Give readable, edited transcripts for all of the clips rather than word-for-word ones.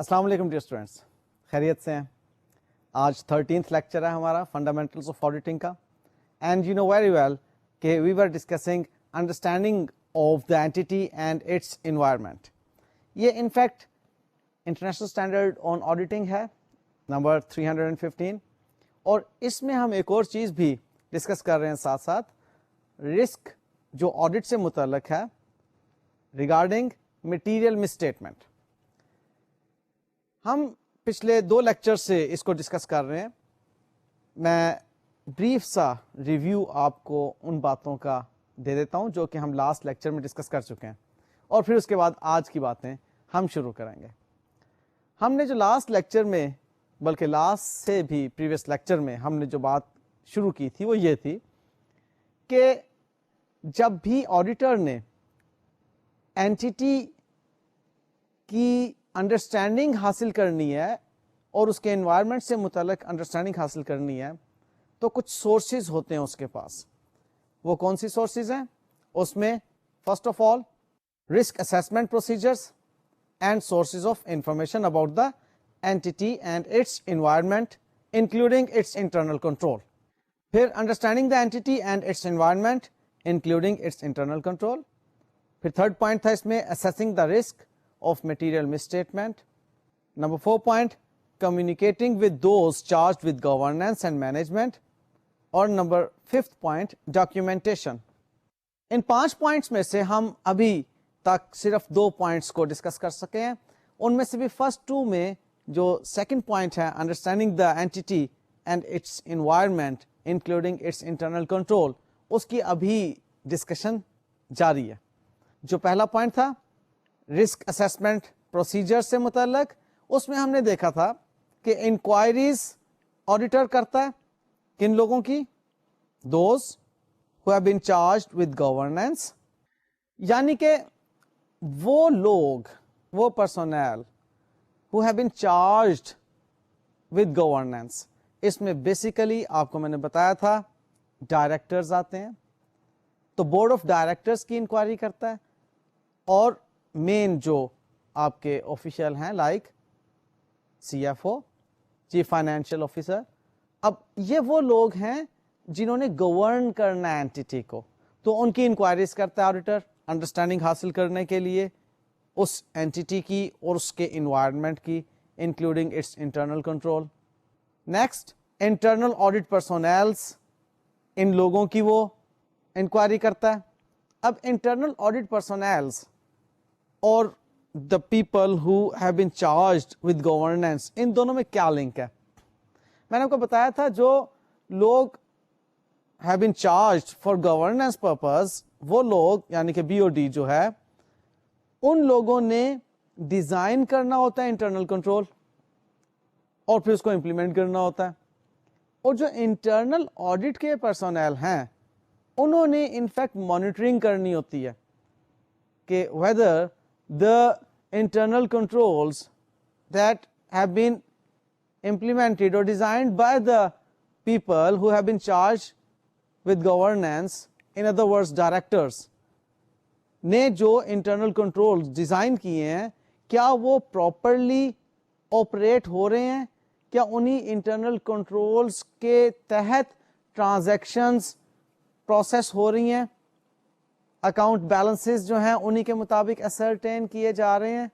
السلام علیکم dear students, خیریت سے ہیں؟ آج 13th لیکچر ہے ہمارا فنڈامنٹلس آف آڈیٹنگ کا، and you know very well کہ we were discussing understanding of the entity and its environment. یہ in fact international standard on auditing ہے نمبر 315، اور اس میں ہم ایک اور چیز بھی ڈسکس کر رہے ہیں ساتھ ساتھ، رسک جو آڈٹ سے متعلق ہے ریگارڈنگ مٹیریل مسٹیٹمنٹ. ہم پچھلے 2 لیکچر سے اس کو ڈسکس کر رہے ہیں. میں بریف سا ریویو آپ کو ان باتوں کا دے دیتا ہوں جو کہ ہم لاسٹ لیکچر میں ڈسکس کر چکے ہیں، اور پھر اس کے بعد آج کی باتیں ہم شروع کریں گے. ہم نے جو لاسٹ لیکچر میں، بلکہ لاسٹ سے بھی پریویس لیکچر میں ہم نے جو بات شروع کی تھی وہ یہ تھی کہ جب بھی آڈیٹر نے اینٹیٹی کی انڈرسٹینڈنگ حاصل کرنی ہے اور اس کے انوائرمنٹ سے متعلق انڈرسٹینڈنگ حاصل کرنی ہے تو کچھ سورسز ہوتے ہیں اس کے پاس. وہ کون سی سورسز ہیں؟ اس میں first of all risk assessment procedures and sources of information about the entity and its environment including its internal control. پھر understanding the entity and its environment including its internal control. پھر third point تھا اس میں assessing the risk of material misstatement. Number 4 point, communicating with those charged with governance and management. اور number 5th point, documentation. ان 5 points میں سے ہم ابھی تک صرف 2 points کو ڈسکس کر سکے ہیں. ان میں سے بھی فرسٹ 2 میں جو سیکنڈ پوائنٹ ہے understanding the entity and its environment including its internal control، اس کی ابھی ڈسکشن جاری ہے. جو پہلا پوائنٹ تھا رسک اسیسمنٹ پروسیجر سے متعلق، اس میں ہم نے دیکھا تھا کہ انکوائریز آڈیٹر کرتا ہے کن لوگوں کی؟ Those who have been charged with governance، یعنی کہ وہ لوگ، وہ personal who have been charged with governance. اس میں بیسیکلی آپ کو میں نے بتایا تھا ڈائریکٹرز آتے ہیں، تو بورڈ آف ڈائریکٹرز کی انکوائری کرتا ہے، اور مین جو آپ کے آفیشیل ہیں like C F O, chief financial officer. اب یہ وہ لوگ ہیں جنہوں نے گورن کرنا ہے اینٹی کو، تو ان کی انکوائریز کرتا ہے آڈیٹر انڈرسٹینڈنگ حاصل کرنے کے لیے اس اینٹی کی اور اس کے انوائرمنٹ کی including its internal control. Next internal audit personnels, ان لوگوں کی وہ انکوائری کرتا ہے. اب انٹرنل آڈٹ پرسونلز اور the people who have been charged with governance, ان دونوں میں کیا لنک ہے؟ میں نے آپ کو بتایا تھا جو لوگ have been charged for governance purpose, وہ لوگ یعنی کہ بی او ڈی جو ہے، ان لوگوں نے ڈیزائن کرنا ہوتا ہے انٹرنل کنٹرول اور پھر اس کو امپلیمنٹ کرنا ہوتا ہے. اور جو انٹرنل آڈٹ کے پرسونل ہیں انہوں نے انفیکٹ مانیٹرنگ کرنی ہوتی ہے کہ whether the internal controls that have been implemented or designed by the people who have been charged with governance, in other words directors نے جو internal controls ڈیزائن کیے ہیں کیا وہ properly operate ہو رہے ہیں، کیا انہی internal controls کے تحت transactions process ہو رہی ہیں، اکاؤنٹ بیلنسز جو ہیں انہی کے مطابق اسرٹین کیے جا رہے ہیں،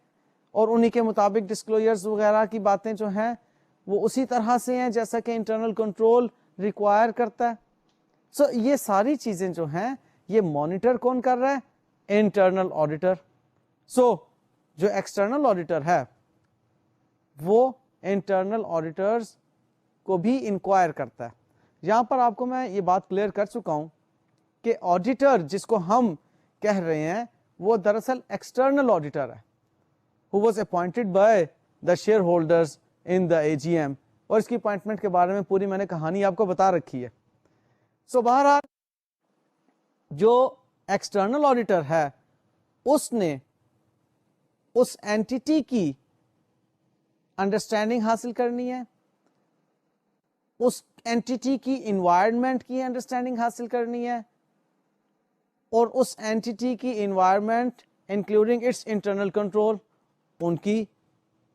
اور انہی کے مطابق ڈسکلوجرز وغیرہ کی باتیں جو ہیں وہ اسی طرح سے ہیں جیسا کہ انٹرنل کنٹرول ریکوائر کرتا ہے. سو یہ ساری چیزیں جو ہیں یہ مانیٹر کون کر رہا ہے؟ Internal auditor. سو جو ایکسٹرنل آڈیٹر ہے وہ انٹرنل آڈیٹرز کو بھی انکوائر کرتا ہے. یہاں پر آپ کو میں یہ بات کلیئر کر چکا ہوں کہ آڈیٹر جس کو ہم کہہ رہے ہیں وہ دراصل ایکسٹرنل آڈیٹر ہے who was appointed by the shareholders in the AGM، اور اس کی اپوائنٹمنٹ کے بارے میں پوری میں نے کہانی آپ کو بتا رکھی ہے. سو بہرحال جو ایکسٹرنل آڈیٹر ہے اس نے اس اینٹی کی انڈرسٹینڈنگ حاصل کرنی ہے، اس اینٹی کی انوائرمنٹ کی انڈرسٹینڈنگ حاصل کرنی ہے، اور اس اینٹی کی environment including its internal control ان کی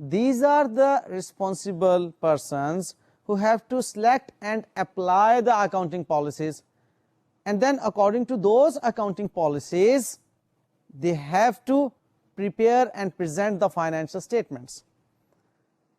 these are the responsible persons who have to select and apply the accounting policies, and then according to those accounting policies they have to prepare and present the financial statements.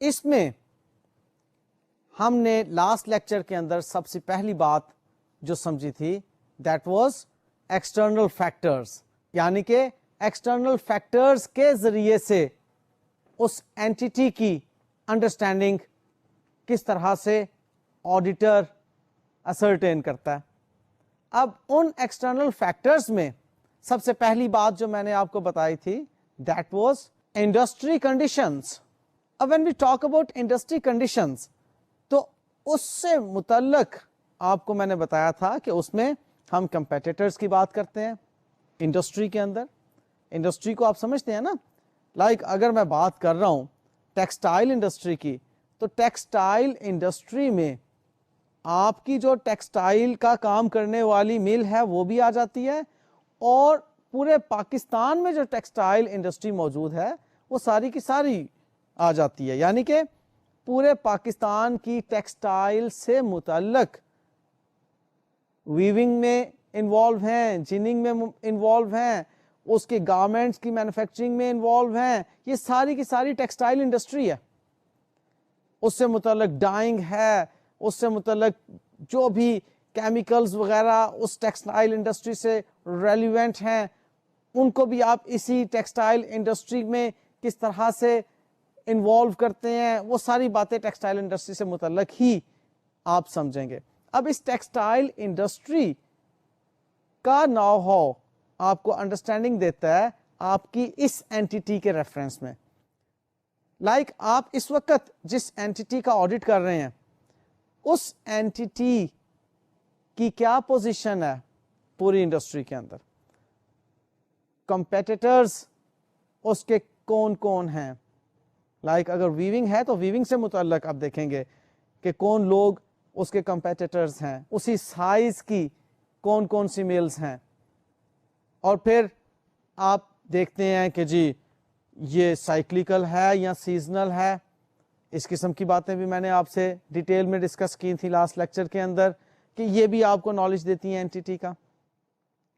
اس میں ہم نے last lecture کے اندر سب سے پہلی بات جو سمجھی تھی دیٹ واز ایکسٹرنل فیکٹرز، یعنی کہ ایکسٹرنل فیکٹرز کے ذریعے سے اس اینٹیٹی کی انڈرسٹینڈنگ کس طرح سے آڈیٹر اسرٹین کرتا ہے. اب ان ایکسٹرنل فیکٹرز میں سب سے پہلی بات جو میں نے آپ کو بتائی تھی دیٹ واز انڈسٹری کنڈیشنز. اب when we talk about industry conditions تو اس سے متعلق آپ کو میں نے بتایا تھا کہ اس میں ہم کمپیٹیٹرز کی بات کرتے ہیں انڈسٹری کے اندر. انڈسٹری کو آپ سمجھتے ہیں نا، لائک اگر میں بات کر رہا ہوں ٹیکسٹائل انڈسٹری کی، تو ٹیکسٹائل انڈسٹری میں آپ کی جو ٹیکسٹائل کا کام کرنے والی مل ہے وہ بھی آ جاتی ہے، اور پورے پاکستان میں جو ٹیکسٹائل انڈسٹری موجود ہے وہ ساری کی ساری آ جاتی ہے. یعنی کہ پورے پاکستان کی ٹیکسٹائل سے متعلق ویونگ میں انوالو ہیں، جننگ میں انوالو ہیں، اس کے گارمنٹس کی مینوفیکچرنگ میں انوالو ہیں، یہ ساری کی ساری ٹیکسٹائل انڈسٹری ہے. اس سے متعلق ڈائنگ ہے، اس سے متعلق جو بھی کیمیکلز وغیرہ اس ٹیکسٹائل انڈسٹری سے ریلیونٹ ہیں ان کو بھی آپ اسی ٹیکسٹائل انڈسٹری میں کس طرح سے انوالو کرتے ہیں، وہ ساری باتیں ٹیکسٹائل انڈسٹری سے متعلق ہی آپ سمجھیں گے. اب اس ٹیکسٹائل انڈسٹری کا نو ہاؤ آپ کو انڈرسٹینڈنگ دیتا ہے آپ کی اس اینٹیٹی کے ریفرنس میں. لائک آپ اس وقت جس اینٹیٹی کا آڈٹ کر رہے ہیں اس اینٹیٹی کی کیا پوزیشن ہے پوری انڈسٹری کے اندر، کمپیٹیٹرز اس کے کون کون ہیں. لائک اگر ویونگ ہے تو ویونگ سے متعلق آپ دیکھیں گے کہ کون لوگ اس کے کمپیٹیٹرز ہیں، اسی سائز کی کون کون سی میلز ہیں. اور پھر آپ دیکھتے ہیں کہ جی یہ سائیکلیکل ہے یا سیزنل ہے. اس قسم کی باتیں بھی میں نے آپ سے ڈیٹیل میں ڈسکس کی تھی لاسٹ لیکچر کے اندر کہ یہ بھی آپ کو نالج دیتی ہیں اینٹیٹی کا.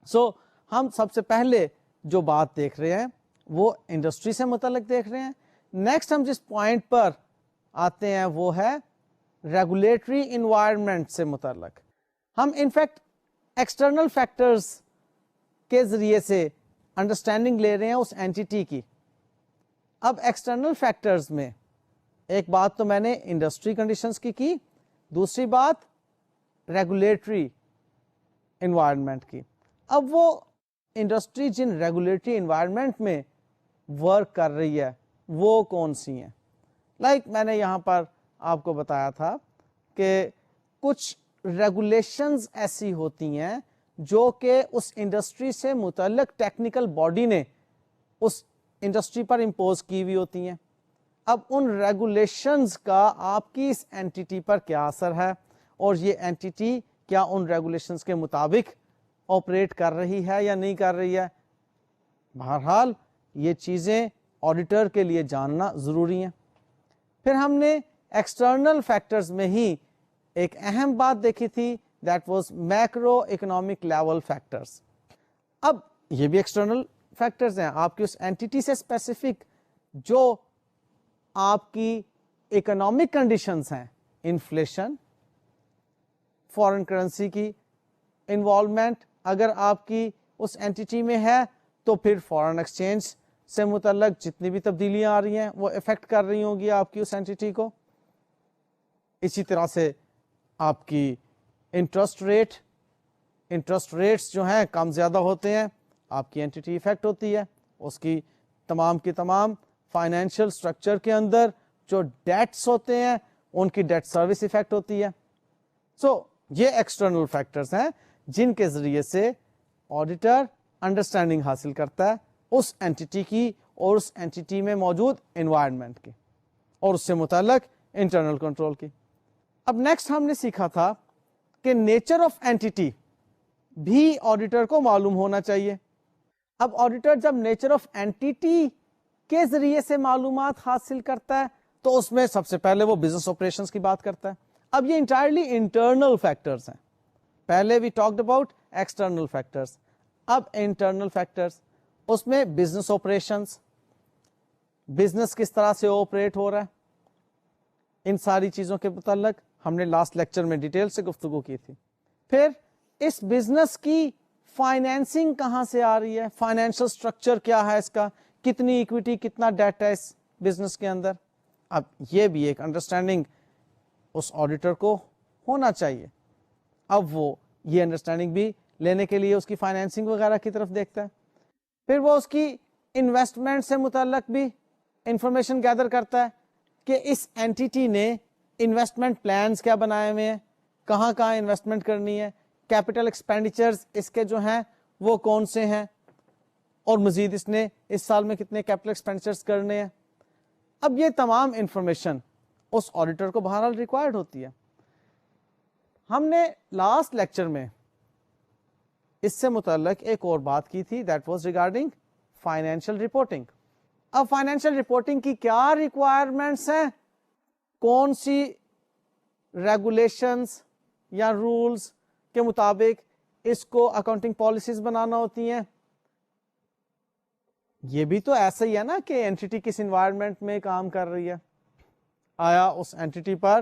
سو ہم سب سے پہلے جو بات دیکھ رہے ہیں وہ انڈسٹری سے متعلق دیکھ رہے ہیں. نیکسٹ ہم جس پوائنٹ پر آتے ہیں وہ ہے ریگولیٹری انوائرمنٹ سے متعلق. ہم انفیکٹ ایکسٹرنل فیکٹرز کے ذریعے سے انڈرسٹینڈنگ لے رہے ہیں اس اینٹیٹی کی. اب ایکسٹرنل فیکٹرز میں ایک بات تو میں نے انڈسٹری کنڈیشنز کی، دوسری بات ریگولیٹری انوائرمنٹ کی. اب وہ انڈسٹری جن ریگولیٹری انوائرمنٹ میں ورک کر رہی ہے وہ کون سی ہیں. لائک میں نے یہاں پر آپ کو بتایا تھا کہ کچھ ریگولیشنز ایسی ہوتی ہیں جو کہ اس انڈسٹری سے متعلق ٹیکنیکل باڈی نے اس انڈسٹری پر امپوز کی ہوئی ہوتی ہیں. اب ان ریگولیشنز کا آپ کی اس اینٹیٹی پر کیا اثر ہے اور یہ اینٹیٹی کیا ان ریگولیشنز کے مطابق آپریٹ کر رہی ہے یا نہیں کر رہی ہے. بہرحال یہ چیزیں آڈیٹر کے لیے جاننا ضروری ہیں. پھر ہم نے ایکسٹرنل فیکٹرز میں ہی ایک اہم بات دیکھی تھی that was macro economic level factors. اب یہ بھی ایکسٹرنل فیکٹرز ہیں آپ کی اس اینٹیٹی سے اسپیسیفک جو آپ کی اکنامک کنڈیشنز ہیں، انفلیشن، فارن کرنسی کی انوالومنٹ اگر آپ کی اس اینٹیٹی میں ہے تو پھر فارن ایکسچینج سے متعلق جتنی بھی تبدیلیاں آ رہی ہیں وہ افیکٹ کر رہی ہوں گی آپ کی اس اینٹیٹی کو. اسی طرح سے آپ کی انٹرسٹ ریٹس جو ہیں کم زیادہ ہوتے ہیں آپ کی اینٹیٹی افیکٹ ہوتی ہے. اس کی تمام فائنینشیل اسٹرکچر کے اندر جو ڈیٹس ہوتے ہیں ان کی ڈیٹ سروس افیکٹ ہوتی ہے. سو یہ ایکسٹرنل فیکٹرز ہیں جن کے ذریعے سے آڈیٹر انڈرسٹینڈنگ حاصل کرتا ہے اس اینٹیٹی کی اور اس اینٹیٹی میں موجود انوائرمنٹ کی اور اس سے متعلق انٹرنل کنٹرول کی. اب نیکسٹ ہم نے سیکھا تھا کہ نیچر آف اینٹیٹی بھی آڈیٹر کو معلوم ہونا چاہیے. اب آڈیٹر جب نیچر آف اینٹیٹی کے ذریعے سے معلومات حاصل کرتا ہے تو اس میں سب سے پہلے وہ بزنس آپریشنز کی بات کرتا ہے. اب یہ انٹائرلی انٹرنل فیکٹرز ہیں. پہلے we talked about external factors, اب انٹرنل فیکٹرز. اس میں بزنس آپریشنز، بزنس کس طرح سے آپریٹ ہو رہا ہے، ان ساری چیزوں کے متعلق ہم نے لاسٹ لیکچر میں ڈیٹیل سے گفتگو کی تھی. پھر اس بزنس کی فائنینسنگ کہاں سے آ رہی ہے, فائنینشل سٹرکچر کیا ہے اس کا, کتنی ایکویٹی کتنا ڈیٹ ہے اس بزنس کے اندر. اب یہ بھی ایک انڈرسٹینڈنگ اس آڈیٹر کو ہونا چاہیے. اب وہ یہ انڈرسٹینڈنگ بھی لینے کے لیے اس کی فائنینسنگ وغیرہ کی طرف دیکھتا ہے. پھر وہ اس کی انویسٹمنٹ سے متعلق بھی انفارمیشن گیدر کرتا ہے کہ اس اینٹیٹی نے انویسٹمنٹ پلانز کیا بنائے ہوئے ہیں, کہاں کہاں انویسٹمنٹ کرنی ہے, کیپٹل ایکسپینڈیچرز اس کے جو ہیں وہ کون سے ہیں, اور مزید اس نے اس سال میں کتنے کیپٹل ایکسپینڈیچرز کرنے ہیں. اب یہ تمام انفارمیشن اس آڈیٹر کو بہرحال ریکوائرڈ ہوتی ہے. ہم نے لاسٹ لیکچر میں اس سے متعلق ایک اور بات کی تھی, that was regarding financial reporting. اب فائنینشیل رپورٹنگ کی کیا ریکوائرمنٹس ہیں, کون سی ریگولیشنز یا رولز کے مطابق اس کو اکاؤنٹنگ پالیسیز بنانا ہوتی ہیں. یہ بھی تو ایسا ہی ہے نا کہ اینٹیٹی کس انوائرمنٹ میں کام کر رہی ہے, آیا اس اینٹیٹی پر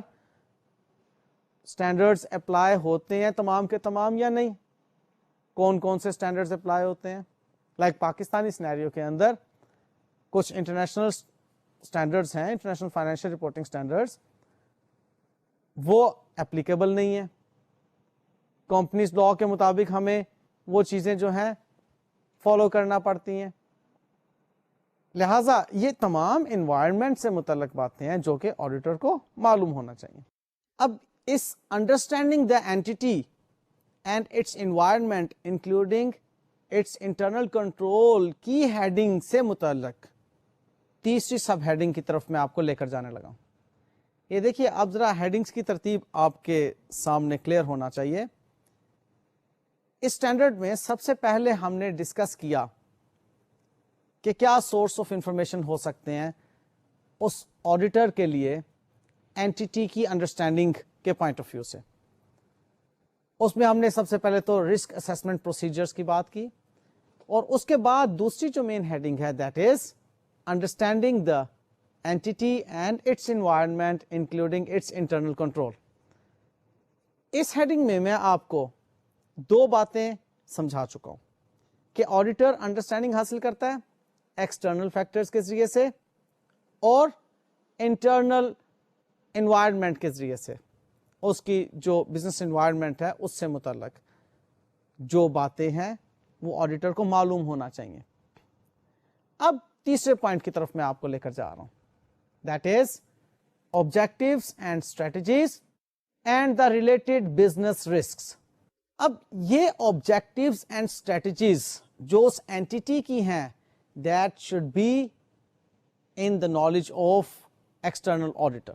اسٹینڈرڈز اپلائی ہوتے ہیں تمام کے تمام یا نہیں, کون کون سے اسٹینڈرڈز اپلائی ہوتے ہیں. لائک پاکستانی سینیریو کے اندر کچھ انٹرنیشنل اسٹینڈرڈز ہیں, انٹرنیشنل فائنینشیل رپورٹنگ اسٹینڈرڈز, وہ اپلیکیبل نہیں ہے. کمپنیز لا کے مطابق ہمیں وہ چیزیں جو ہیں فالو کرنا پڑتی ہیں. لہذا یہ تمام انوائرمنٹ سے متعلق باتیں ہیں جو کہ آڈیٹر کو معلوم ہونا چاہیے. اب اس understanding the entity and its environment including its internal control کی ہیڈنگ سے متعلق تیسری سب ہیڈنگ کی طرف میں آپ کو لے کر جانے لگا ہوں. یہ دیکھیے, اب ذرا ہیڈنگز کی ترتیب آپ کے سامنے کلیئر ہونا چاہیے. اس اسٹینڈرڈ میں سب سے پہلے ہم نے ڈسکس کیا کہ کیا سورس آف انفارمیشن ہو سکتے ہیں اس آڈیٹر کے لیے اینٹیٹی کی انڈرسٹینڈنگ کے پوائنٹ آف ویو سے. اس میں ہم نے سب سے پہلے تو رسک اسیسمنٹ پروسیجرز کی بات کی, اور اس کے بعد دوسری جو مین ہیڈنگ ہے that is understanding the entity and its environment including its internal control. اس ہیڈنگ میں آپ کو دو باتیں سمجھا چکا ہوں کہ آڈیٹر انڈرسٹینڈنگ حاصل کرتا ہے ایکسٹرنل فیکٹرز کے ذریعے سے اور انٹرنل انوائرمنٹ کے ذریعے سے. اس کی جو بزنس انوائرمنٹ ہے اس سے متعلق جو باتیں ہیں وہ آڈیٹر کو معلوم ہونا چاہیے. اب تیسرے پوائنٹ کی طرف میں آپ کو لے کر جا رہا ہوں, that is objectives and strategies and the related business risks. اب یہ آبجیکٹیوز اینڈ اسٹریٹجیز جو اس اینٹیٹی کی ہیں that should be in the knowledge of external auditor,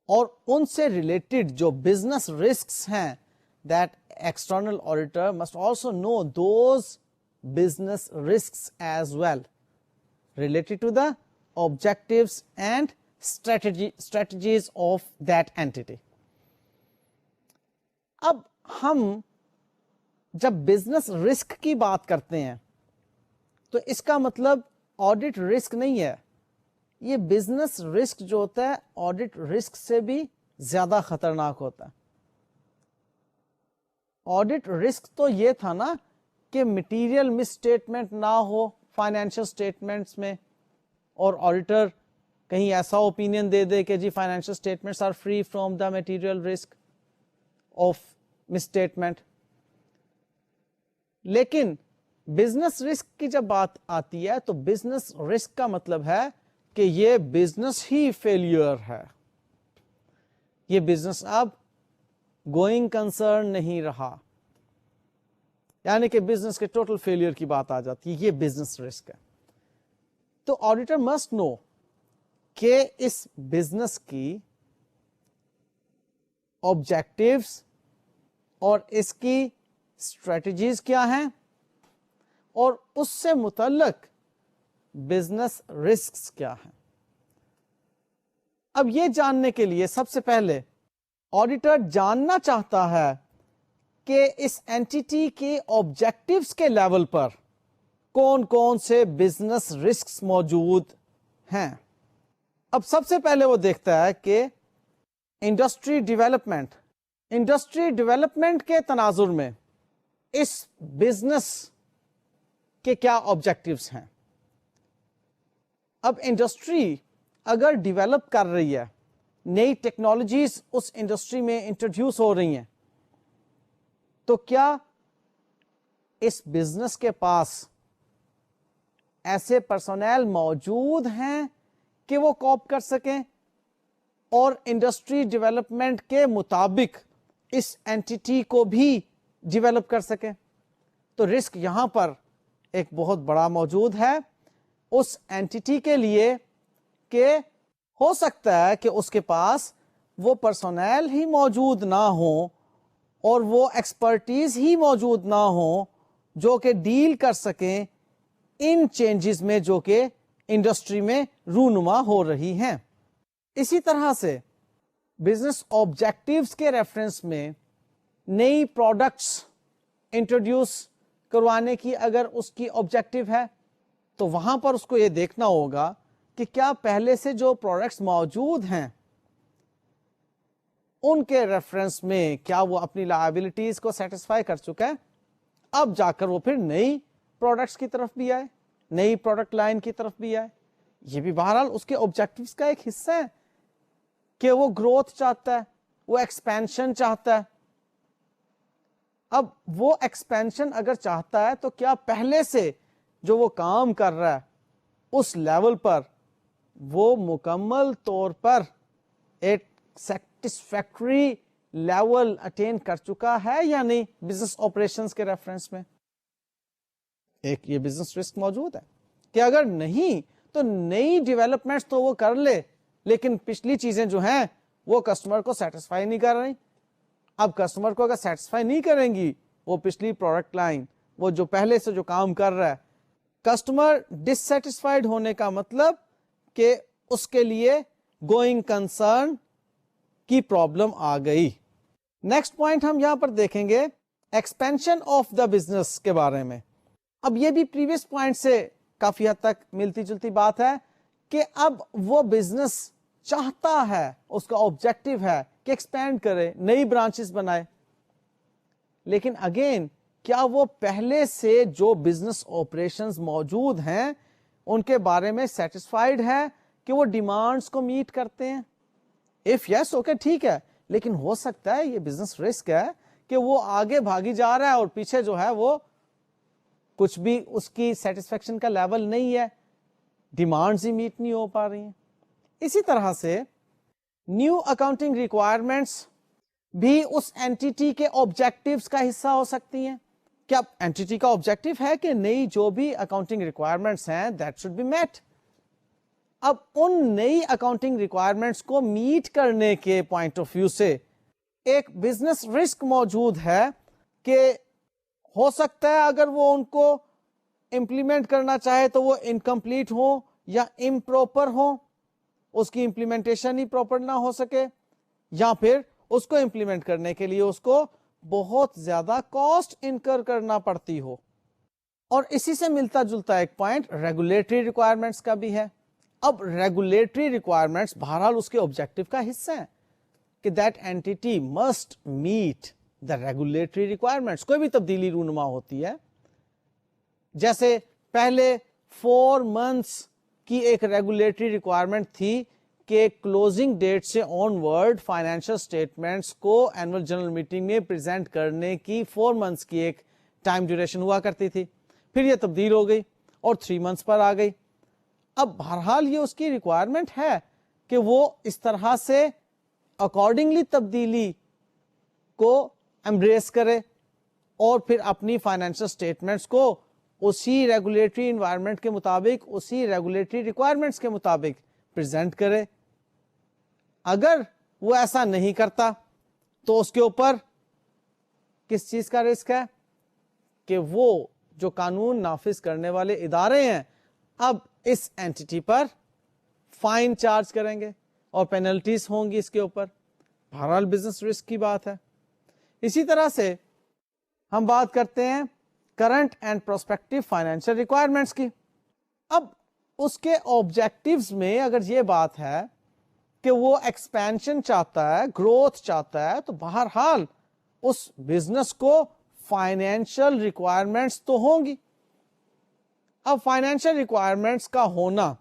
اور ان سے ریلیٹڈ جو بزنس رسکس ہیں that external auditor must also know those business risks as well related to the objectives and strategies of that entity. اب ہم جب business risk کی بات کرتے ہیں تو اس کا مطلب آڈٹ رسک نہیں ہے. یہ بزنس رسک جو ہوتا ہے آڈٹ رسک سے بھی زیادہ خطرناک ہوتا ہے. آڈٹ رسک تو یہ تھا نا کہ مٹیریل مس اسٹیٹمنٹ نہ ہو فائنینشیل اسٹیٹمنٹس میں, اور آڈیٹر کہیں ایسا اوپینین دے دے کہ جی financial statements are free from the material risk of misstatement. لیکن بزنس رسک کی جب بات آتی ہے تو بزنس رسک کا مطلب ہے کہ یہ بزنس ہی فیلئر ہے, یہ بزنس اب گوئنگ کنسرن نہیں رہا, یعنی کہ بزنس کے ٹوٹل فیلئر کی بات آ جاتی ہے, یہ بزنس رسک ہے. تو آڈیٹر مسٹ نو کہ اس بزنس کی آبجیکٹیوز اور اس کی اسٹریٹجیز کیا ہیں اور اس سے متعلق بزنس رسکس کیا ہیں. اب یہ جاننے کے لیے سب سے پہلے آڈیٹر جاننا چاہتا ہے کہ اس اینٹیٹی کے آبجیکٹیوز کے لیول پر کون کون سے بزنس رسکس موجود ہیں. اب سب سے پہلے وہ دیکھتا ہے کہ انڈسٹری ڈیولپمنٹ کے تناظر میں اس بزنس کے کیا آبجیکٹیوز ہیں. اب انڈسٹری اگر ڈیولپ کر رہی ہے، نئی ٹیکنالوجیز اس انڈسٹری میں انٹروڈیوس ہو رہی ہیں، تو کیا اس بزنس کے پاس ایسے پرسونل موجود ہیں کہ وہ کوپ کر سکیں اور انڈسٹری ڈیولپمنٹ کے مطابق اس اینٹیٹی کو بھی ڈیولپ کر سکیں؟ تو رسک یہاں پر ایک بہت بڑا موجود ہے اس اینٹیٹی کے لیے کہ ہو سکتا ہے کہ اس کے پاس وہ پرسونل ہی موجود نہ ہوں اور وہ ایکسپرٹیز ہی موجود نہ ہوں جو کہ ڈیل کر سکیں ان چینجز میں جو کہ انڈسٹری میں رونما ہو رہی ہیں. اسی طرح سے بزنس آبجیکٹیوز کے ریفرنس میں نئی پروڈکٹس انٹروڈیوس کروانے کی اگر اس کی آبجیکٹو ہے تو وہاں پر اس کو یہ دیکھنا ہوگا کہ کیا پہلے سے جو پروڈکٹس موجود ہیں ان کے ریفرنس میں کیا وہ اپنی لائبلٹیز کو سیٹسفائی کر چکا ہے. اب جا کر وہ پھر نئی پروڈکٹس کی طرف بھی آئے، نئی پروڈکٹ لائن کی طرف بھی آئے. یہ بھی بہرحال اس کے آبجیکٹیوز کا ایک حصہ ہے کہ وہ گروتھ چاہتا ہے، وہ ایکسپینشن چاہتا ہے. اب وہ ایکسپینشن اگر چاہتا ہے تو کیا پہلے سے جو وہ کام کر رہا ہے اس لیول پر وہ مکمل طور پر ایک سیٹسفیکٹری لیول اٹین کر چکا ہے یا نہیں بزنس آپریشنز کے ریفرنس میں. ایک یہ بزنس رسک موجود ہے کہ اگر نہیں تو نئی ڈیولپمنٹس تو وہ کر لے لیکن پچھلی چیزیں جو ہیں وہ کسٹمر کو سیٹسفائی نہیں کر رہی. اب کسٹمر کو اگر سیٹسفائی نہیں کریں گی وہ پچھلی پروڈکٹ لائن، وہ جو پہلے سے جو کام کر رہا ہے، کسٹمر ڈسسیٹسفائیڈ ہونے کا مطلب کہ اس کے لیے گوئنگ کنسرن کی پرابلم آ گئی. نیکسٹ پوائنٹ ہم یہاں پر دیکھیں گے ایکسپینشن آف دا بزنس کے بارے میں. اب یہ بھی پریویس پوائنٹ سے کافی حد تک ملتی جلتی بات ہے کہ اب وہ بزنس چاہتا ہے، اس کا آبجیکٹو ہے کہ ایکسپینڈ کرے، نئی برانچز بنائے. لیکن اگین کیا وہ پہلے سے جو بزنس آپریشنز موجود ہیں ان کے بارے میں سیٹسفائیڈ ہے کہ وہ ڈیمانڈز کو میٹ کرتے ہیں؟ اف یس اوکے ٹھیک ہے، لیکن ہو سکتا ہے یہ بزنس رسک ہے کہ وہ آگے بھاگی جا رہا ہے اور پیچھے جو ہے وہ کچھ بھی اس کی سیٹسفیکشن کا لیول نہیں ہے، ڈیمانڈز ہی میٹ نہیں ہو پا رہی ہیں. اسی طرح سے نیو اکاؤنٹنگ ریکوائرمنٹس بھی اس اینٹیٹی کے آبجیکٹیوز کا حصہ ہو سکتی ہیں. کیا اینٹیٹی کا آبجیکٹو ہے کہ نئی جو بھی اکاؤنٹنگ ریکوائرمنٹس ہیں دیٹ شوڈ بی میٹ. اب ان نئی اکاؤنٹنگ ریکوائرمنٹس کو میٹ کرنے کے پوائنٹ آف ویو سے ایک بزنس رسک موجود ہے کہ ہو سکتا ہے اگر وہ ان کو امپلیمنٹ کرنا چاہے تو وہ انکمپلیٹ ہو یا امپروپر ہو، اس کی امپلیمنٹیشن ہی پراپر نہ ہو سکے، یا پھر اس کو امپلیمنٹ کرنے کے لیے اس کو بہت زیادہ کاسٹ انکر کرنا پڑتی ہو. اور اسی سے ملتا جلتا ایک پوائنٹ ریگولیٹری ریکوائرمنٹس کا بھی ہے. اب ریگولیٹری ریکوائرمنٹس بہرحال اس کے آبجیکٹو کا حصہ ہیں کہ that entity must meet the regulatory requirements. کوئی بھی تبدیلی رونما ہوتی ہے، جیسے پہلے 4 months کی ایک ریگولیٹری ریکوائرمنٹ تھی کہ کلوزنگ ڈیٹ سے آن ورڈ فائنینشل اسٹیٹمنٹس کو اینول جنرل میٹنگ میں پریزنٹ کرنے کی 4 months کی ایک ٹائم ڈیوریشن ہوا کرتی تھی. پھر یہ تبدیل ہو گئی اور 3 months پر آ گئی. اب بہرحال یہ اس کی ریکوائرمنٹ ہے کہ وہ اس طرح سے اکارڈنگلی تبدیلی کو ایمبریس کرے اور پھر اپنی فائنینشل اسٹیٹمنٹس کو اسی ریگولیٹری انوائرمنٹ کے مطابق، اسی ریگولیٹری ریکوائرمنٹس کے مطابق پریزنٹ کرے. اگر وہ ایسا نہیں کرتا تو اس کے اوپر کس چیز کا رسک ہے کہ وہ جو قانون نافذ کرنے والے ادارے ہیں اب اس اینٹیٹی پر فائن چارج کریں گے اور پینلٹیز ہوں گی اس کے اوپر. بہرحال بزنس رسک کی بات ہے. اسی طرح سے ہم بات کرتے ہیں current and prospective financial requirements کی. اب اس کے آبجیکٹیوز میں اگر یہ بات ہے کہ وہ ایکسپینشن چاہتا ہے, گروتھ چاہتا ہے, تو بہرحال اس بزنس کو فائنینشیل ریکوائرمنٹس تو ہوں گی. اب فائنینشیل ریکوائرمنٹس کا ہونا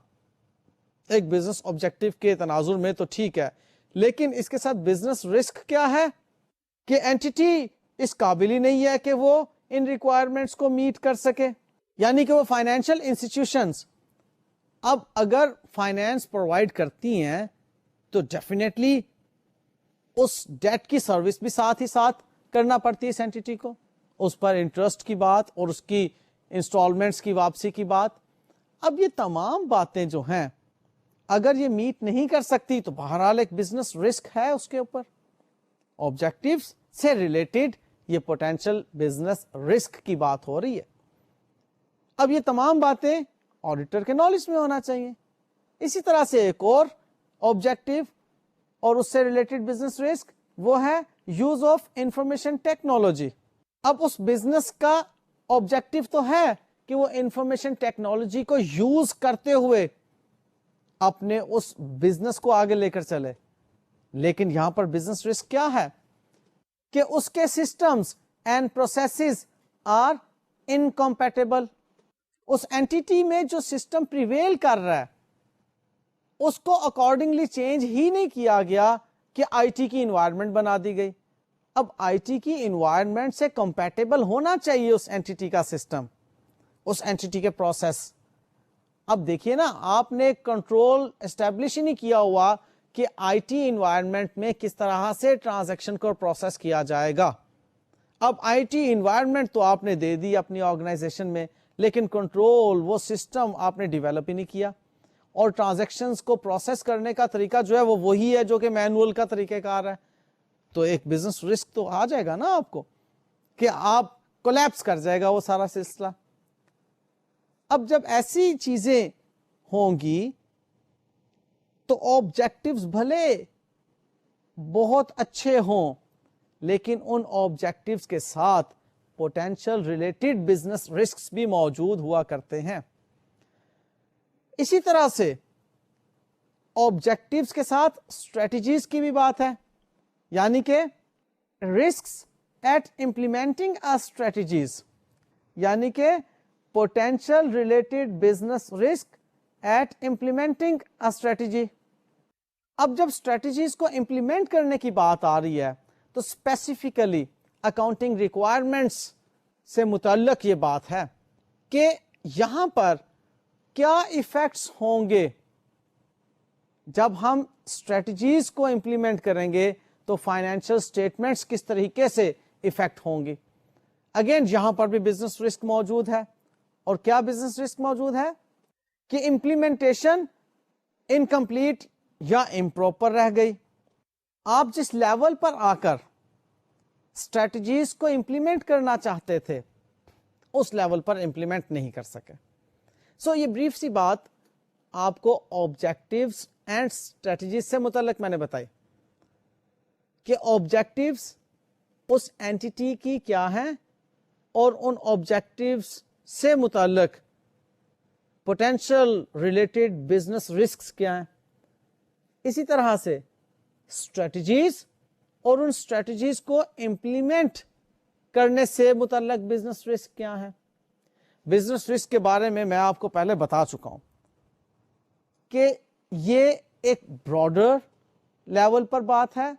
ایک بزنس آبجیکٹو کے تناظر میں تو ٹھیک ہے, لیکن اس کے ساتھ بزنس رسک کیا ہے کہ اینٹی اس قابل ہی نہیں ہے کہ وہ ان ریکوائرمنٹس کو میٹ کر سکے. یعنی کہ وہ فائنینشیل انسٹیٹیوشنز اب اگر فائنینس پرووائڈ کرتی ہیں تو ڈیفینیٹلی اس ڈیٹ کی سروس بھی ساتھ ہی ساتھ کرنا پڑتی ہے اس اینٹی کو, اس پر انٹرسٹ کی بات اور اس کی انسٹالمنٹس کی واپسی کی بات. اب یہ تمام باتیں جو ہیں اگر یہ میٹ نہیں کر سکتی تو بہرحال ایک بزنس رسک ہے اس کے اوپر. آبجیکٹیوز سے ریلیٹڈ یہ پوٹینشیل بزنس رسک کی بات ہو رہی ہے. اب یہ تمام باتیں آڈیٹر کے نالج میں ہونا چاہیے. اسی طرح سے ایک اور آبجیکٹو اور اس سے ریلیٹڈ بزنس رسک وہ ہے یوز آف انفارمیشن ٹیکنالوجی. اب اس بزنس کا آبجیکٹو تو ہے کہ وہ انفارمیشن ٹیکنالوجی کو یوز کرتے ہوئے اپنے اس بزنس کو آگے لے کر چلے, لیکن یہاں پر بزنس رسک کیا ہے کہ اس کے systems and processes are incompatible. اس اینٹی میں جو سسٹم پریویل کر رہا ہے اس کو اکارڈنگلی چینج ہی نہیں کیا گیا کہ آئی ٹی کی انوائرمنٹ بنا دی گئی. اب آئی ٹی کی انوائرمنٹ سے کمپیٹیبل ہونا چاہیے اس اینٹی کا سسٹم, اس اینٹی کے پروسیس. اب دیکھیے نا, آپ نے کنٹرول اسٹیبلش ہی نہیں کیا ہوا کہ آئی ٹی انوائرمنٹ میں کس طرح سے ٹرانزیکشن کو پروسیس کیا جائے گا. اب آئی ٹی انوائرمنٹ تو آپ نے دے دی اپنی آرگنائزیشن میں, لیکن کنٹرول وہ سسٹم آپ نے ڈیولپ ہی نہیں کیا, اور ٹرانزیکشنز کو پروسیس کرنے کا طریقہ جو ہے وہ وہی ہے جو کہ مینول کا طریقہ کار ہے. تو ایک بزنس رسک تو آ جائے گا نا آپ کو کہ آپ کولیپس کر جائے گا وہ سارا سلسلہ. اب جب ایسی چیزیں ہوں گی تو آبجیکٹیوز بھلے بہت اچھے ہوں لیکن ان آبجیکٹیوز کے ساتھ پوٹینشیل ریلیٹڈ بزنس رسکس بھی موجود ہوا کرتے ہیں. اسی طرح سے آبجیکٹیوز کے ساتھ اسٹریٹجیز کی بھی بات ہے, یعنی کہ risks at implementing a strategies, یعنی کہ potential related business risk at implementing a strategy. اب جب اسٹریٹجیز کو امپلیمنٹ کرنے کی بات آ رہی ہے تو اسپیسیفکلی اکاؤنٹنگ ریکوائرمنٹس سے متعلق یہ بات ہے کہ یہاں پر کیا ایفیکٹس ہوں گے جب ہم اسٹریٹجیز کو امپلیمنٹ کریں گے, تو فائنینشیل اسٹیٹمنٹس کس طریقے سے افیکٹ ہوں گی. اگین یہاں پر بھی بزنس رسک موجود ہے. اور کیا بزنس رسک موجود ہے کہ امپلیمنٹیشن انکمپلیٹ یا امپروپر رہ گئی. آپ جس لیول پر آ کر اسٹریٹجیز کو امپلیمنٹ کرنا چاہتے تھے اس لیول پر امپلیمنٹ نہیں کر سکے. سو یہ بریف سی بات آپ کو آبجیکٹیوز اینڈ اسٹریٹجیز سے متعلق میں نے بتائی کہ آبجیکٹیوز اس اینٹی کی کیا ہیں اور ان آبجیکٹیوز سے متعلق پوٹینشیل ریلیٹڈ بزنس رسکس کیا ہیں. اسی طرح سے اسٹریٹجیز اور ان اسٹریٹجیز کو امپلیمنٹ کرنے سے متعلق بزنس رسک کیا ہیں. بزنس رسک کے بارے میں آپ کو پہلے بتا چکا ہوں کہ یہ ایک براڈر لیول پر بات ہے,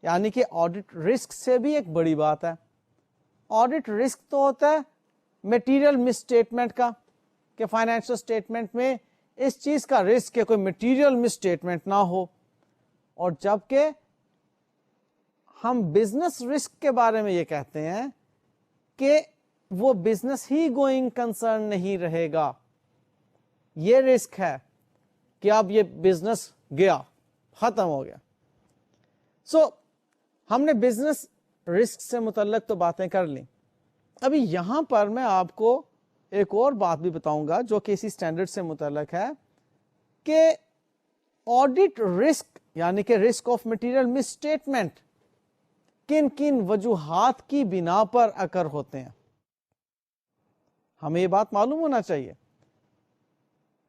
یعنی کہ آڈٹ رسک سے بھی ایک بڑی بات ہے. آڈٹ رسک تو ہوتا ہے میٹیریل مس اسٹیٹمنٹ کا, کہ فائنینشیل اسٹیٹمنٹ میں اس چیز کا رسک کہ کوئی میٹیریل مس اسٹیٹمنٹ نہ ہو. اور جبکہ ہم بزنس رسک کے بارے میں یہ کہتے ہیں کہ وہ بزنس ہی گوئنگ کنسرن نہیں رہے گا. یہ رسک ہے کہ اب یہ بزنس گیا, ختم ہو گیا. سو ہم نے بزنس رسک سے متعلق تو باتیں کر لیں. ابھی یہاں پر میں آپ کو ایک اور بات بھی بتاؤں گا جو کہ اسی اسٹینڈرڈ سے متعلق ہے کہ آڈٹ رسک یعنی کہ risk of material miss statement کن کن وجوہات کی بنا پر اکر ہوتے ہیں. ہمیں یہ بات معلوم ہونا چاہیے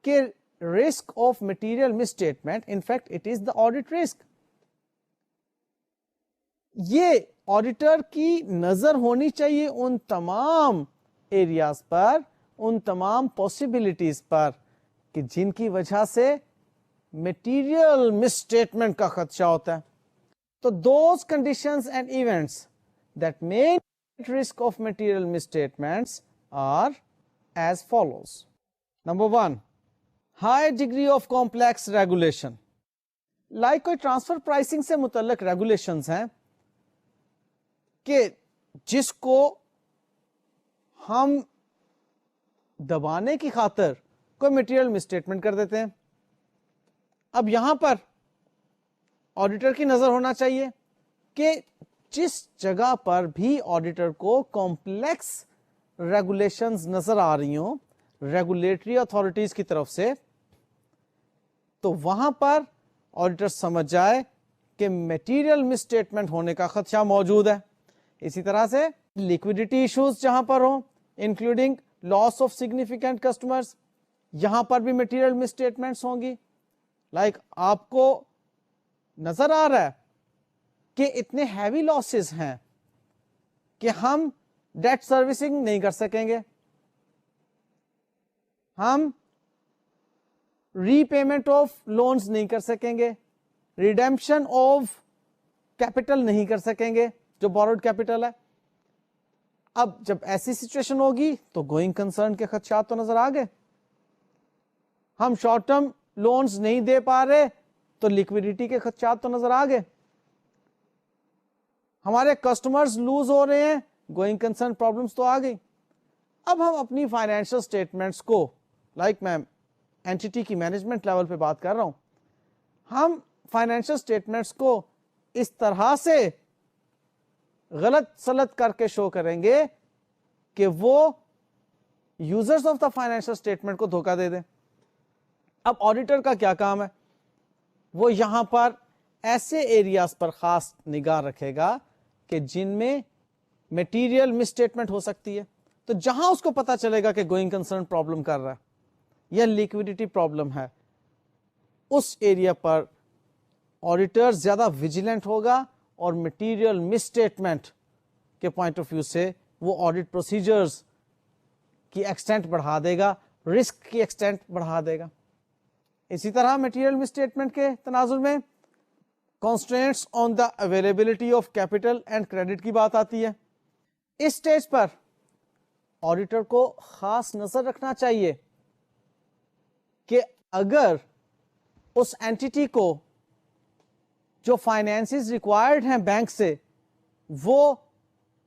کہ risk of material miss statement in fact it is the audit risk. یہ آڈیٹر کی نظر ہونی چاہیے ان تمام ایریاز پر, ان تمام پاسبلٹیز پر کہ جن کی وجہ سے مٹیریل مس اسٹیٹمنٹ کا خدشہ ہوتا ہے. تو those conditions and events that may risk of material misstatements are as follows. Number 1, high degree of complex regulation. Like کوئی ٹرانسفر پرائسنگ سے متعلق ریگولیشنز ہیں کہ جس کو ہم دبانے کی خاطر کوئی مٹیریل مسٹیٹمنٹ کر دیتے ہیں. اب یہاں پر آڈیٹر کی نظر ہونا چاہیے کہ جس جگہ پر بھی آڈیٹر کو کمپلیکس ریگولیشنز نظر آ رہی ہوں ریگولیٹری اتھارٹیز کی طرف سے, تو وہاں پر آڈیٹر سمجھ جائے کہ میٹیریل مس اسٹیٹمنٹ ہونے کا خدشہ موجود ہے. اسی طرح سے لیکوڈیٹی ایشوز جہاں پر ہوں including loss of significant customers, یہاں پر بھی میٹیریل مس اسٹیٹمنٹس ہوں گی. لائک آپ کو نظر آ رہا ہے کہ اتنے ہیوی لاسز ہیں کہ ہم ڈیٹ سروسنگ نہیں کر سکیں گے, ہم ری پیمنٹ آف لونز نہیں کر سکیں گے, ریڈیمپشن آف کیپٹل نہیں کر سکیں گے جو بوروڈ کیپٹل ہے. اب جب ایسی سچویشن ہوگی تو گوئنگ کنسرن کے خدشات تو نظر آ گئے. ہم شارٹ ٹرم لونز نہیں دے پا رہے تو لیکوڈیٹی کے خدشات تو نظر آ گئے. ہمارے کسٹمرز لوز ہو رہے ہیں, گوئنگ کنسرن پرابلمس تو آ گئی. اب ہم اپنی فائنینشل اسٹیٹمنٹس کو لائک میں اینٹیٹی کی مینجمنٹ لیول پہ بات کر رہا ہوں, ہم فائنینشل اسٹیٹمنٹس کو اس طرح سے غلط سلط کر کے شو کریں گے کہ وہ users of the financial statement کو دھوکہ دے دیں. اب آڈیٹر کا کیا کام ہے, وہ یہاں پر ایسے ایریاز پر خاص نگاہ رکھے گا کہ جن میں میٹیریل مس اسٹیٹمنٹ ہو سکتی ہے. تو جہاں اس کو پتا چلے گا کہ گوئنگ کنسرن پرابلم کر رہا ہے یا لیکوڈیٹی پرابلم ہے, اس ایریا پر آڈیٹر زیادہ ویجیلنٹ ہوگا اور میٹیریل مس اسٹیٹمنٹ کے پوائنٹ آف ویو سے وہ آڈٹ پروسیجرز کی ایکسٹینٹ بڑھا دے گا, رسک کی ایکسٹینٹ بڑھا دے گا. اسی طرح میٹیریل مس اسٹیٹمنٹ کے تناظر میں constraints on the availability of capital and credit کی بات آتی ہے. اس سٹیج پر آڈیٹر کو خاص نظر رکھنا چاہیے کہ اگر اس اینٹیٹی کو جو فائنینسز ریکوائرڈ ہیں بینک سے وہ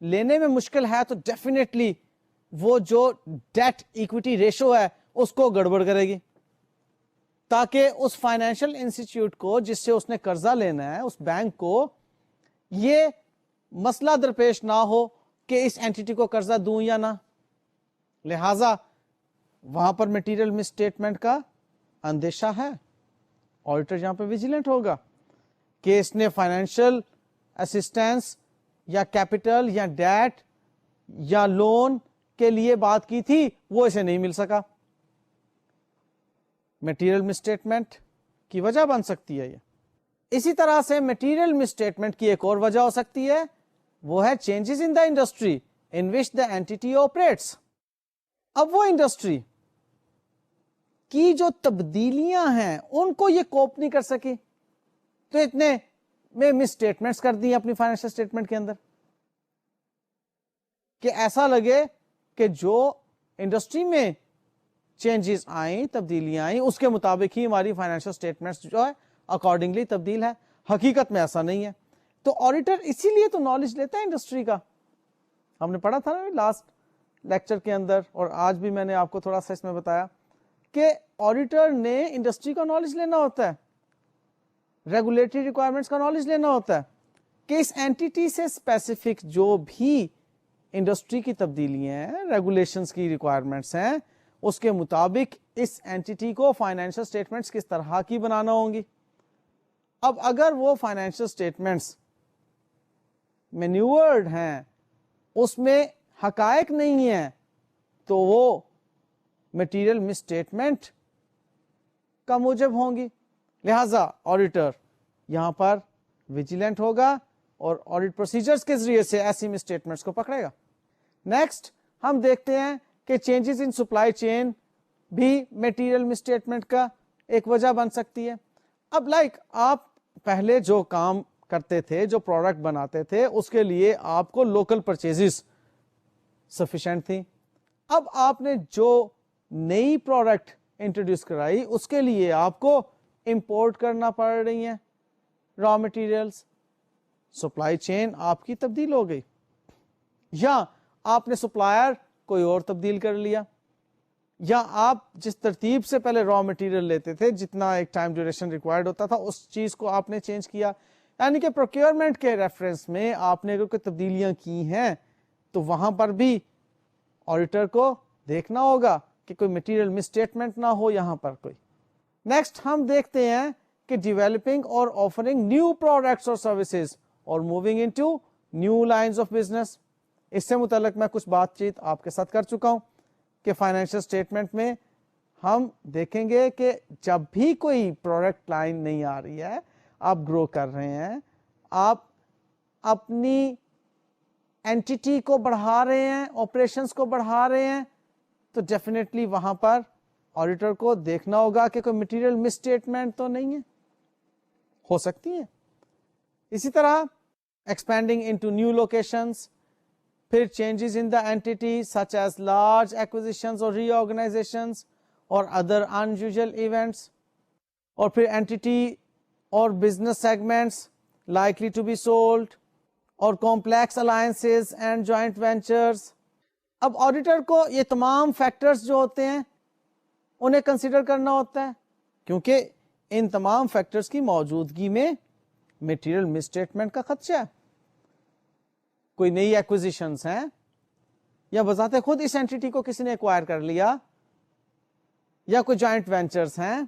لینے میں مشکل ہے تو ڈیفینیٹلی وہ جو ڈیٹ ایکوٹی ریشو ہے اس کو گڑبڑ کرے گی, تاکہ اس فائنینشیل انسٹیٹیوٹ کو جس سے اس نے قرضہ لینا ہے اس بینک کو یہ مسئلہ درپیش نہ ہو کہ اس اینٹیٹی کو قرضہ دوں یا نہ. لہذا وہاں پر میٹیریل مس اسٹیٹمنٹ کا اندیشہ ہے. آڈیٹر یہاں پہ ویجیلنٹ ہوگا کہ اس نے فائنینشیل اسسٹینس یا کیپٹل یا ڈیٹ یا لون کے لیے بات کی تھی, وہ اسے نہیں مل سکا. میٹیریل مس اسٹیٹمنٹ کی وجہ بن سکتی ہے یہ. اسی طرح سے میٹیریل مس اسٹیٹمنٹ کی ایک اور وجہ ہو سکتی ہے, وہ ہے changes in the industry in which the entity operates. اب وہ انڈسٹری کی جو تبدیلیاں ہیں ان کو یہ کوپ نہیں کر سکی تو اتنے میں مس اسٹیٹمنٹس کر دی اپنی فائنینشل اسٹیٹمنٹ کے اندر کہ ایسا لگے کہ جو انڈسٹری میں چینجز آئیں, تبدیلیاں آئیں, اس کے مطابق ہی ہماری فائنینشل اسٹیٹمنٹس جو ہے اکارڈنگلی تبدیل ہے. حقیقت میں ایسا نہیں ہے. تو آڈیٹر اسی لیے تو نالج لیتا ہے انڈسٹری کا. ہم نے پڑھا تھا نا لاسٹ لیکچر کے اندر, اور آج بھی میں نے آپ کو تھوڑا سا اس میں بتایا کہ آڈیٹر نے انڈسٹری کا نالج لینا ہوتا ہے, ریگولیٹری ریکوائرمنٹس کا نالج لینا ہوتا ہے کہ اس اینٹیٹی سے اسپیسیفک جو بھی انڈسٹری کی تبدیلیاں ہیں, ریگولیشنز کی ریکوائرمنٹس ہیں, اس کے مطابق اس اینٹیٹی کو فائنینشل اسٹیٹمنٹس کس طرح کی بنانا ہوں گی. اب اگر وہ فائنینشل اسٹیٹمنٹس مینیورڈ ہیں, اس میں حقائق نہیں ہیں, تو وہ میٹیریل مس اسٹیٹمنٹ کا موجب ہوں گی، لہذا آڈیٹر یہاں پر ویجیلنٹ ہوگا اور آڈٹ پروسیجرز کے ذریعے سے ایسی مسٹیٹمنٹس کو پکڑے گا۔ نیکسٹ ہم دیکھتے ہیں کہ چینجز ان سپلائی چین بھی میٹیریل مسٹیٹمنٹ کا ایک وجہ بن سکتی ہے۔ اب آپ پہلے جو کام کرتے تھے، جو پروڈکٹ بناتے تھے، اس کے لیے آپ کو لوکل پرچیزز سفیشینٹ تھی۔ اب آپ نے جو نئی پروڈکٹ انٹروڈیوس کرائی اس کے لیے آپ کو امپورٹ کرنا پڑ رہی ہیں را مٹیریلز، سپلائی چین آپ کی تبدیل ہو گئی، یا آپ نے سپلائر کوئی اور تبدیل کر لیا، یا آپ جس ترتیب سے پہلے را مٹیریل لیتے تھے، جتنا ایک ٹائم ڈیوریشن ریکوائرڈ ہوتا تھا، اس چیز کو آپ نے چینج کیا۔ یعنی کہ پروکیورمنٹ کے ریفرنس میں آپ نے اگر کوئی تبدیلیاں کی ہیں تو وہاں پر بھی آڈیٹر کو دیکھنا ہوگا کہ کوئی مٹیریل مسٹیٹمنٹ نہ ہو یہاں پر کوئی۔ نیکسٹ ہم دیکھتے ہیں کہ ڈیولپنگ اور آفرنگ نیو پروڈکٹس اور سروسز اور moving into new lines of business. اس سے متعلق میں کچھ بات چیت آپ کے ساتھ کر چکا ہوں کہ فائنینشیل اسٹیٹمنٹ میں ہم دیکھیں گے کہ جب بھی کوئی پروڈکٹ لائن نہیں آ رہی ہے، آپ گرو کر رہے ہیں، آپ اپنی اینٹیٹی کو بڑھا رہے ہیں، آپریشنز کو بڑھا رہے ہیں، تو ڈیفینیٹلی وہاں پر آڈیٹر کو دیکھنا ہوگا کہ کوئی مٹیریل مسٹیٹمنٹ تو نہیں ہے، ہو سکتی ہے۔ اسی طرح ایکسپینڈنگ انٹو نیو لوکیشنز، پھر changes in the entity such as large acquisitions اور ری آرگنائزیشنز اور ادر انیوژل ایونٹس، اور پھر اینٹیٹی اور business segments likely to be sold, اور complex alliances and joint ventures. اب آڈیٹر کو یہ تمام فیکٹرز جو ہوتے ہیں انہیں کنسیڈر کرنا ہوتا ہے، کیونکہ ان تمام فیکٹرز کی موجودگی میں میٹیریل مسٹیٹمنٹ کا خدشہ ہے۔ کوئی نئی ایکوزیشنز ہیں، یا بذات خود اس اینٹیٹی کو کسی نے ایکوائر کر لیا، یا کوئی جوائنٹ وینچرز ہیں،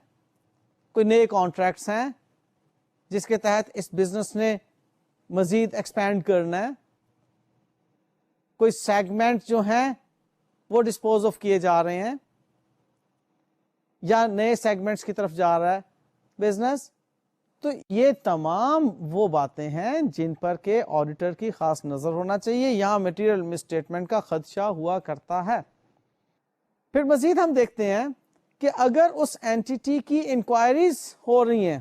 کوئی نئے کانٹریکٹس ہیں جس کے تحت اس بزنس نے مزید ایکسپینڈ کرنا ہے، کوئی سیگمنٹ جو ہیں وہ ڈسپوز آف کیے جا رہے ہیں، یا نئے سیگمنٹس کی طرف جا رہا ہے بزنس، تو یہ تمام وہ باتیں ہیں جن پر کہ آڈیٹر کی خاص نظر ہونا چاہیے۔ یہاں میٹیریل مسٹیٹمنٹ کا خدشہ ہوا کرتا ہے۔ پھر مزید ہم دیکھتے ہیں کہ اگر اس اینٹیٹی کی انکوائریز ہو رہی ہیں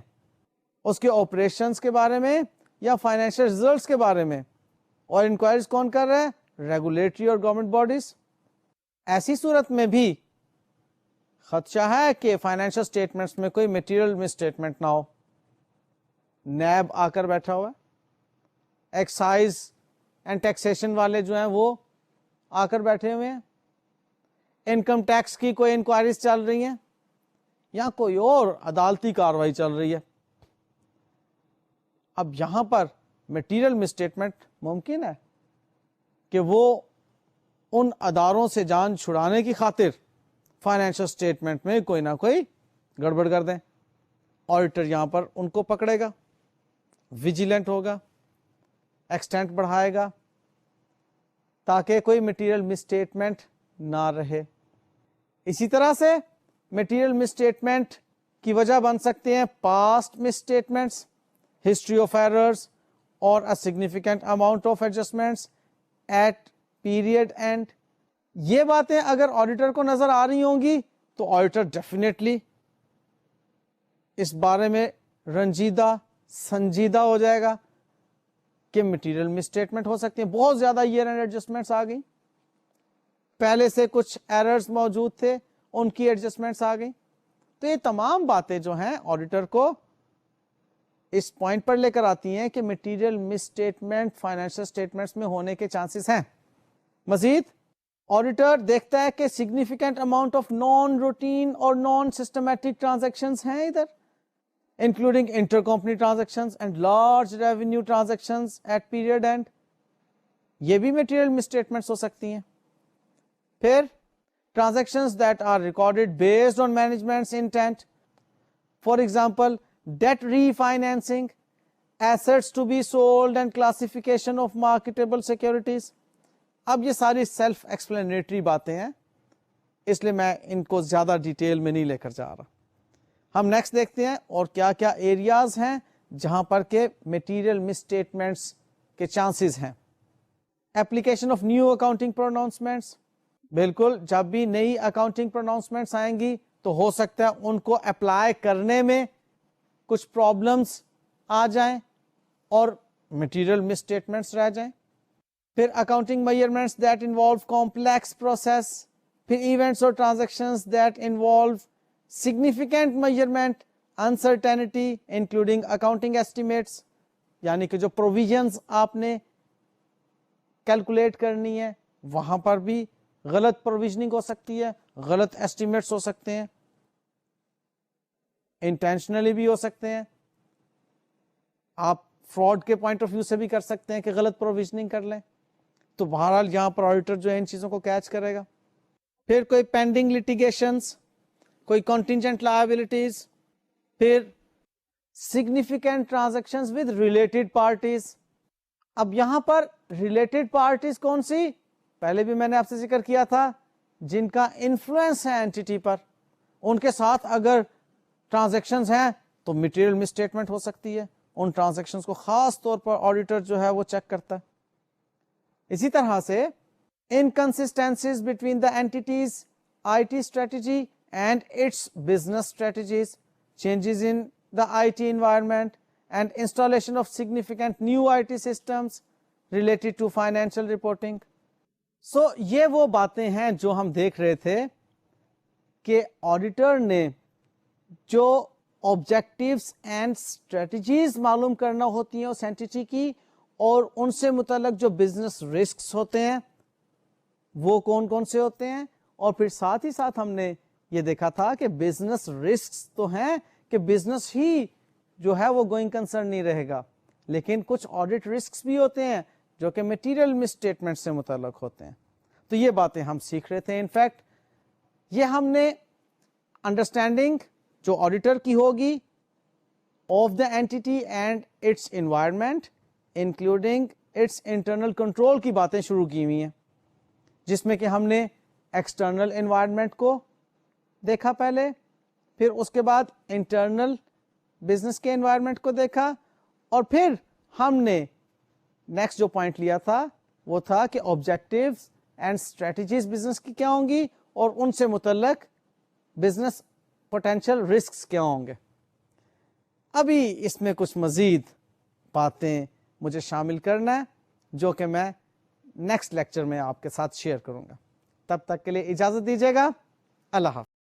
اس کے آپریشنز کے بارے میں یا فائنینشیل ریزلٹس کے بارے میں، اور انکوائریز کون کر رہا ہے؟ ریگولیٹری اور گورنمنٹ باڈیز، ایسی صورت میں بھی خدشہ ہے کہ فائنینشیل اسٹیٹمنٹس میں کوئی میٹیریل مسٹیٹمنٹ نہ ہو۔ نیب آ کر بیٹھا ہوا ہے، ایکسائز اینڈ ٹیکسیشن والے جو ہیں وہ آ کر بیٹھے ہوئے ہیں، انکم ٹیکس کی کوئی انکوائریز چل رہی ہیں، یا کوئی اور عدالتی کاروائی چل رہی ہے۔ اب یہاں پر میٹیریل مسٹیٹمنٹ ممکن ہے کہ وہ ان اداروں سے جان چھڑانے کی خاطر فائنینشیل اسٹیٹمنٹ میں کوئی نہ کوئی گڑبڑ کر دیں۔ آڈیٹر یہاں پر ان کو پکڑے گا، ویجیلنٹ ہوگا، ایکسٹینٹ بڑھائے گا تاکہ کوئی میٹیریل مسٹیٹمنٹ نہ رہے۔ اسی طرح سے میٹیریل مسٹیٹمنٹ کی وجہ بن سکتے ہیں past misstatements, history of errors اور a significant amount of adjustments at period end۔ یہ باتیں اگر آڈیٹر کو نظر آ رہی ہوں گی تو آڈیٹر ڈیفینیٹلی اس بارے میں رنجیدہ سنجیدہ ہو جائے گا کہ مٹیریل مسٹیٹمنٹ ہو سکتے ہیں۔ بہت زیادہ ایئر اینڈ ایڈجسٹمنٹس آ گئی، پہلے سے کچھ ایررز موجود تھے، ان کی ایڈجسٹمنٹس آ گئی، تو یہ تمام باتیں جو ہیں آڈیٹر کو اس پوائنٹ پر لے کر آتی ہیں کہ مٹیریل مسٹیٹمنٹ فائنینشیل اسٹیٹمنٹس میں ہونے کے چانسز ہیں۔ مزید آڈیٹر دیکھتا ہے کہ significant amount of non routine اور نان سسٹمیٹک ٹرانزیکشنز ہیں ادھر، including inter company transactions and large revenue transactions at period end, یہ بھی مٹیریل مسٹیٹمنٹس ہو سکتی ہیں۔ پھر transactions that are recorded based on management's intent, for example debt refinancing, assets to be sold and classification of marketable securities۔ اب یہ ساری self explanatory باتیں ہیں، اس لیے میں ان کو زیادہ ڈیٹیل میں نہیں لے کر جا رہا۔ ہم نیکسٹ دیکھتے ہیں اور کیا کیا ایریاز ہیں جہاں پر کہ میٹیریل مس اسٹیٹمنٹس کے چانسز ہیں. Application of new accounting pronouncements. بالکل جب بھی نئی اکاؤنٹنگ پروناؤنسمنٹس آئیں گی تو ہو سکتا ہے ان کو اپلائی کرنے میں کچھ پرابلمس آ جائیں اور میٹیریل مس اسٹیٹمنٹس رہ جائیں. پھر accounting measurements that involve complex process. پھر ایونٹس اور transactions that involve significant measurement uncertainty including accounting estimates, یعنی کہ جو پروویژنز آپ نے کیلکولیٹ کرنی ہے وہاں پر بھی غلط پروویژننگ ہو سکتی ہے, غلط ایسٹیمیٹس ہو سکتے ہیں, انٹینشنلی بھی ہو سکتے ہیں. آپ فراڈ کے پوائنٹ آف ویو سے بھی کر سکتے ہیں کہ غلط پروویژننگ کر لیں. تو بہرحال یہاں پر آڈیٹر جو ہے ان چیزوں کو کیچ کرے گا. پھر کوئی پینڈنگ لٹیگیشنز, کوئی کنٹینجنٹ لائبلٹیز, پھر significant transactions with related parties. اب یہاں پر ریلیٹڈ پارٹیز کون سی؟ پہلے بھی میں نے آپ سے ذکر کیا تھا, جن کا انفلوئنس ہے اینٹی پر, ان کے ساتھ اگر ٹرانزیکشنز ہیں تو میٹیریل مس اسٹیٹمنٹ ہو سکتی ہے. ان ٹرانزیکشنز کو خاص طور پر آڈیٹر جو ہے وہ چیک کرتا ہے. اسی طرح سے inconsistencies between the entities IT strategy and its business strategies, changes in the IT environment and installation of significant new IT systems related to financial reporting. So یہ وہ باتیں ہیں جو ہم دیکھ رہے تھے کہ آڈیٹر نے جو آبجیکٹیوز اینڈ اسٹریٹجیز معلوم کرنا ہوتی ہیں اس اینٹی کی, اور ان سے متعلق جو بزنس رسکس ہوتے ہیں وہ کون کون سے ہوتے ہیں. اور پھر ساتھ ہی ساتھ ہم نے یہ دیکھا تھا کہ بزنس رسکس تو ہیں کہ بزنس ہی جو ہے وہ گوئنگ کنسرن نہیں رہے گا, لیکن کچھ آڈٹ رسکس بھی ہوتے ہیں جو کہ میٹیریل مس اسٹیٹمنٹ سے متعلق ہوتے ہیں. تو یہ باتیں ہم سیکھ رہے تھے. انفیکٹ یہ ہم نے انڈرسٹینڈنگ جو آڈیٹر کی ہوگی of the entity and its environment including its internal control کی باتیں شروع کی ہوئی ہیں, جس میں کہ ہم نے ایکسٹرنل انوائرمنٹ کو دیکھا پہلے, پھر اس کے بعد انٹرنل بزنس کے انوائرمنٹ کو دیکھا, اور پھر ہم نے نیکسٹ جو پوائنٹ لیا تھا وہ تھا کہ آبجیکٹیوز اینڈ اسٹریٹجیز بزنس کی کیا ہوں گی اور ان سے متعلق بزنس پوٹینشیل رسکس کیا ہوں گے. ابھی اس میں کچھ مزید باتیں مجھے شامل کرنا ہے جو کہ میں نیکسٹ لیکچر میں آپ کے ساتھ شیئر کروں گا. تب تک کے لیے اجازت دیجیے گا. اللہ حافظ.